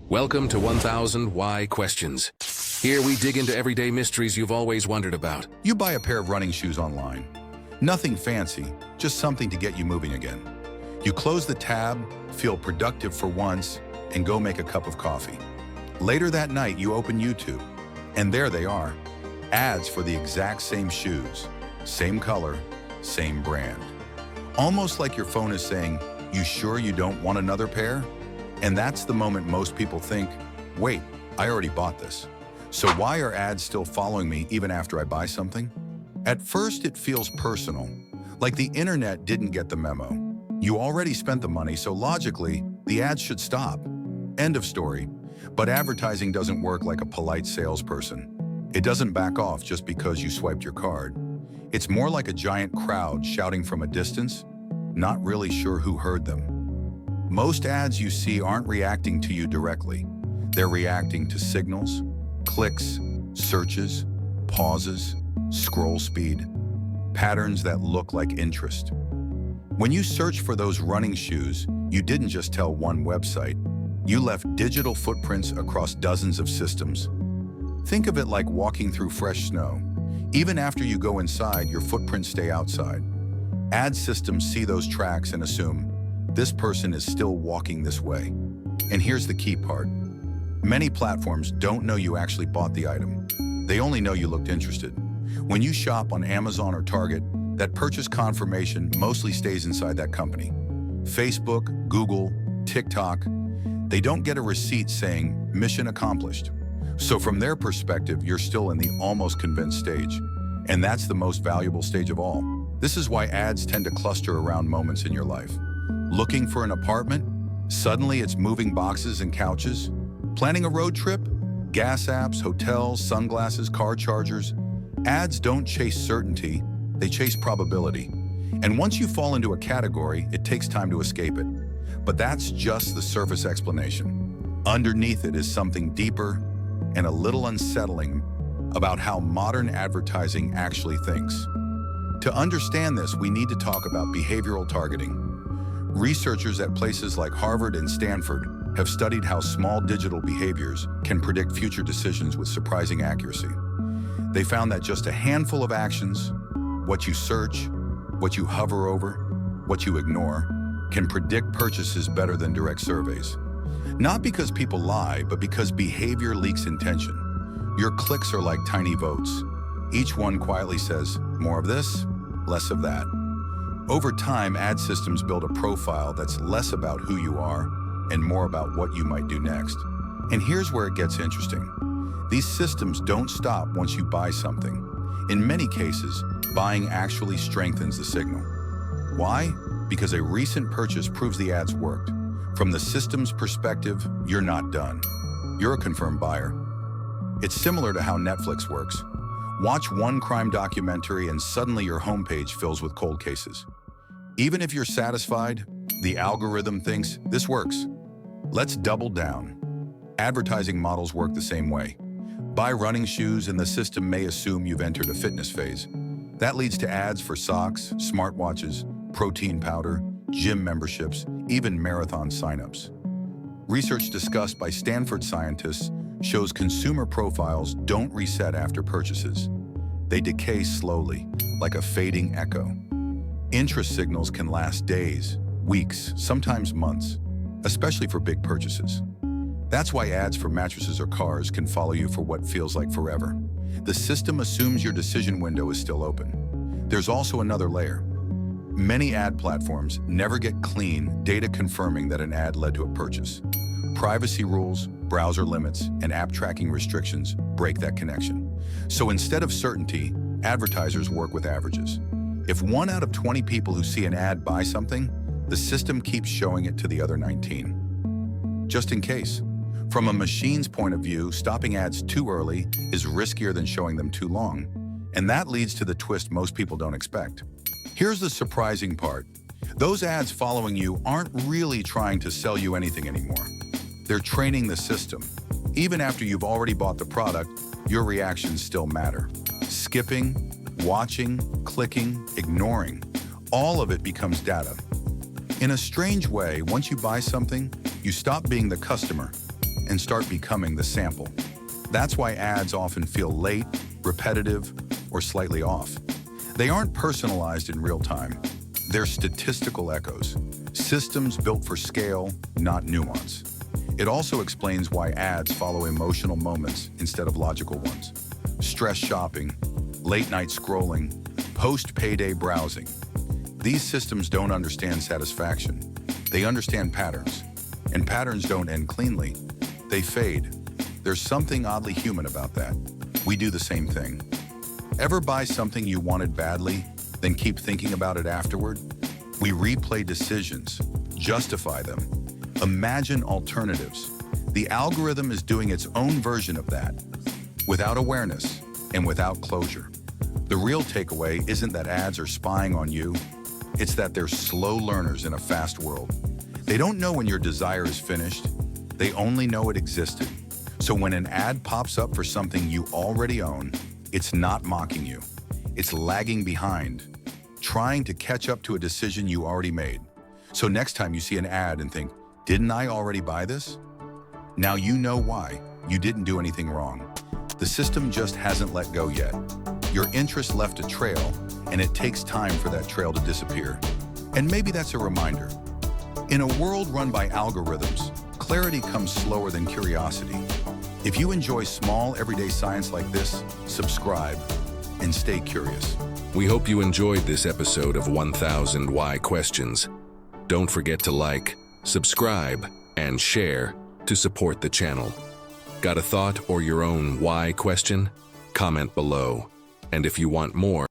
Welcome to 1000 Why Questions. Here we dig into everyday mysteries you've always wondered about. You buy a pair of running shoes online. Nothing fancy, just something to get you moving again. You close the tab, feel productive for once, and go make a cup of coffee. Later that night, you open YouTube, and there they are. Ads for the exact same shoes, same color, same brand. Almost like your phone is saying, "You sure you don't want another pair?" And that's the moment most people think, wait, I already bought this. So why are ads still following me even after I buy something? At first, it feels personal, like the internet didn't get the memo. You already spent the money, so logically, the ads should stop. End of story. But advertising doesn't work like a polite salesperson. It doesn't back off just because you swiped your card. It's more like a giant crowd shouting from a distance, not really sure who heard them. Most ads you see aren't reacting to you directly. They're reacting to signals, clicks, searches, pauses, scroll speed, patterns that look like interest. When you search for those running shoes, you didn't just tell one website. You left digital footprints across dozens of systems. Think of it like walking through fresh snow. Even after you go inside, your footprints stay outside. Ad systems see those tracks and assume, this person is still walking this way. And here's the key part. Many platforms don't know you actually bought the item. They only know you looked interested. When you shop on Amazon or Target, that purchase confirmation mostly stays inside that company. Facebook, Google, TikTok, they don't get a receipt saying, mission accomplished. So from their perspective, you're still in the almost convinced stage. And that's the most valuable stage of all. This is why ads tend to cluster around moments in your life. Looking for an apartment? Suddenly it's moving boxes and couches. Planning a road trip? Gas apps, hotels, sunglasses, car chargers. Ads don't chase certainty, they chase probability. And once you fall into a category, it takes time to escape it. But that's just the surface explanation. Underneath it is something deeper and a little unsettling about how modern advertising actually thinks. To understand this, we need to talk about behavioral targeting. Researchers at places like Harvard and Stanford have studied how small digital behaviors can predict future decisions with surprising accuracy. They found that just a handful of actions, what you search, what you hover over, what you ignore, can predict purchases better than direct surveys. Not because people lie, but because behavior leaks intention. Your clicks are like tiny votes. Each one quietly says, more of this, less of that. Over time, ad systems build a profile that's less about who you are and more about what you might do next. And here's where it gets interesting. These systems don't stop once you buy something. In many cases, buying actually strengthens the signal. Why? Because a recent purchase proves the ads worked. From the system's perspective, you're not done. You're a confirmed buyer. It's similar to how Netflix works. Watch one crime documentary and suddenly your homepage fills with cold cases. Even if you're satisfied, the algorithm thinks this works. Let's double down. Advertising models work the same way. Buy running shoes and the system may assume you've entered a fitness phase. That leads to ads for socks, smartwatches, protein powder, gym memberships, even marathon signups. Research discussed by Stanford scientists shows consumer profiles don't reset after purchases. They decay slowly, like a fading echo. Interest signals can last days, weeks, sometimes months, especially for big purchases. That's why ads for mattresses or cars can follow you for what feels like forever. The system assumes your decision window is still open. There's also another layer. Many ad platforms never get clean data confirming that an ad led to a purchase. Privacy rules, browser limits, and app tracking restrictions break that connection. So instead of certainty, advertisers work with averages. If 1 out of 20 people who see an ad buy something, the system keeps showing it to the other 19. Just in case. From a machine's point of view, stopping ads too early is riskier than showing them too long. And that leads to the twist most people don't expect. Here's the surprising part. Those ads following you aren't really trying to sell you anything anymore. They're training the system. Even after you've already bought the product, your reactions still matter. Skipping, watching, clicking, ignoring, all of it becomes data. In a strange way, once you buy something, you stop being the customer and start becoming the sample. That's why ads often feel late, repetitive, or slightly off. They aren't personalized in real time. They're statistical echoes, systems built for scale, not nuance. It also explains why ads follow emotional moments instead of logical ones. Stress shopping, late-night scrolling, post-payday browsing. These systems don't understand satisfaction. They understand patterns. And patterns don't end cleanly. They fade. There's something oddly human about that. We do the same thing. Ever buy something you wanted badly, then keep thinking about it afterward? We replay decisions, justify them, imagine alternatives. The algorithm is doing its own version of that, without awareness and without closure. The real takeaway isn't that ads are spying on you, it's that they're slow learners in a fast world. They don't know when your desire is finished, they only know it existed. So when an ad pops up for something you already own, it's not mocking you. It's lagging behind, trying to catch up to a decision you already made. So next time you see an ad and think, didn't I already buy this? Now you know why. You didn't do anything wrong. The system just hasn't let go yet. Your interest left a trail, and it takes time for that trail to disappear. And maybe that's a reminder. In a world run by algorithms, clarity comes slower than curiosity. If you enjoy small, everyday science like this, subscribe and stay curious. We hope you enjoyed this episode of 1000 Why Questions. Don't forget to like, subscribe, and share to support the channel. Got a thought or your own why question? Comment below. And if you want more,